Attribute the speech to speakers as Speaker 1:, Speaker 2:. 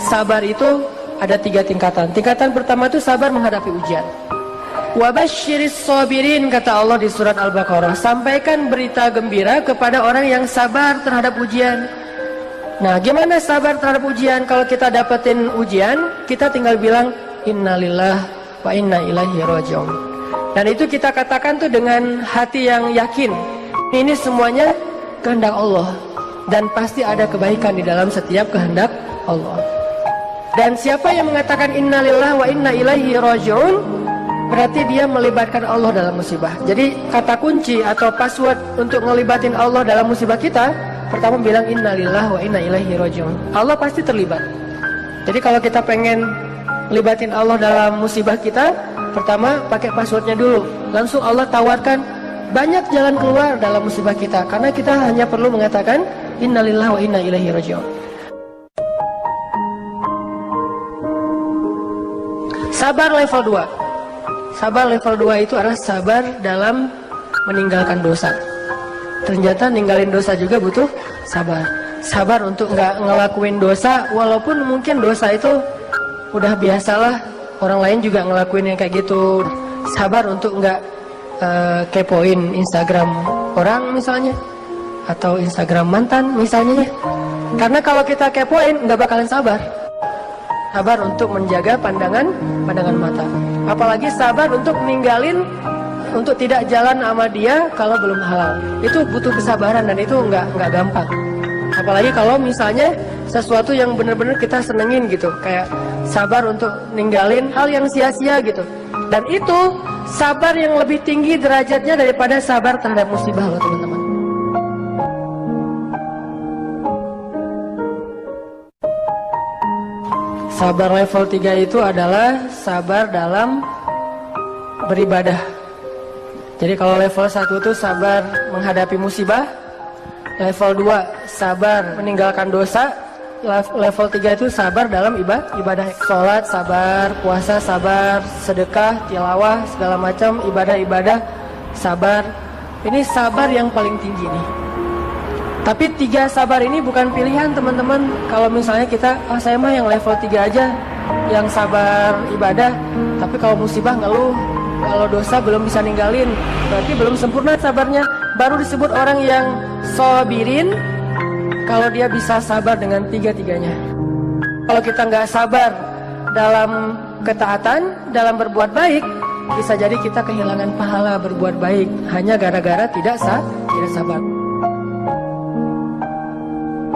Speaker 1: sabar itu ada 3 tingkatan. Tingkatan pertama itu sabar menghadapi ujian. Wabasyiris sabirin, kata Allah di surat Al-Baqarah, sampaikan berita gembira kepada orang yang sabar terhadap ujian. Nah, gimana sabar terhadap ujian? Kalau kita dapetin ujian, kita tinggal bilang innalillah wa inna ilaihi raji'un. Dan itu kita katakan tuh dengan hati yang yakin, ini semuanya kehendak Allah, dan pasti ada kebaikan di dalam setiap kehendak Allah. Dan siapa yang mengatakan innalillah wa inna ilaihi raji'un, berarti dia melibatkan Allah dalam musibah. Jadi kata kunci atau password untuk ngelibatin Allah dalam musibah kita, pertama bilang innalillah wa inna ilaihi raji'un. Allah pasti terlibat. Jadi kalau kita pengen libatin Allah dalam musibah kita, pertama pakai passwordnya dulu. Langsung Allah tawarkan banyak jalan keluar dalam musibah kita, karena kita hanya perlu mengatakan innalillah wa inna ilaihi raji'un. Sabar level 2. Sabar level 2 itu adalah sabar dalam meninggalkan dosa. Ternyata ninggalin dosa juga butuh sabar. Sabar untuk nggak ngelakuin dosa, walaupun mungkin dosa itu udah biasalah, orang lain juga ngelakuin yang kayak gitu. Sabar untuk nggak kepoin Instagram orang misalnya, atau Instagram mantan misalnya ya. Karena kalau kita kepoin nggak bakalan sabar. Sabar untuk menjaga pandangan mata. Apalagi sabar untuk ninggalin, untuk tidak jalan sama dia kalau belum halal. Itu butuh kesabaran dan itu nggak gampang. Apalagi kalau misalnya sesuatu yang benar-benar kita senengin gitu, kayak sabar untuk ninggalin hal yang sia-sia gitu. Dan itu sabar yang lebih tinggi derajatnya daripada sabar terhadap musibah loh teman-teman. Sabar level 3 itu adalah sabar dalam beribadah. Jadi kalau level 1 itu sabar menghadapi musibah, level 2 sabar meninggalkan dosa, level 3 itu sabar dalam ibadah. Sholat sabar, puasa sabar, sedekah, tilawah, segala macam ibadah-ibadah sabar. Ini sabar yang paling tinggi nih. Tapi 3 sabar ini bukan pilihan teman-teman. Kalau misalnya kita, saya mah yang level 3 aja, yang sabar ibadah, tapi kalau musibah ngeluh, kalau dosa belum bisa ninggalin, berarti belum sempurna sabarnya. Baru disebut orang yang sabirin kalau dia bisa sabar dengan 3-tiganya. Kalau kita nggak sabar dalam ketaatan, dalam berbuat baik, bisa jadi kita kehilangan pahala berbuat baik hanya gara-gara tidak sabar.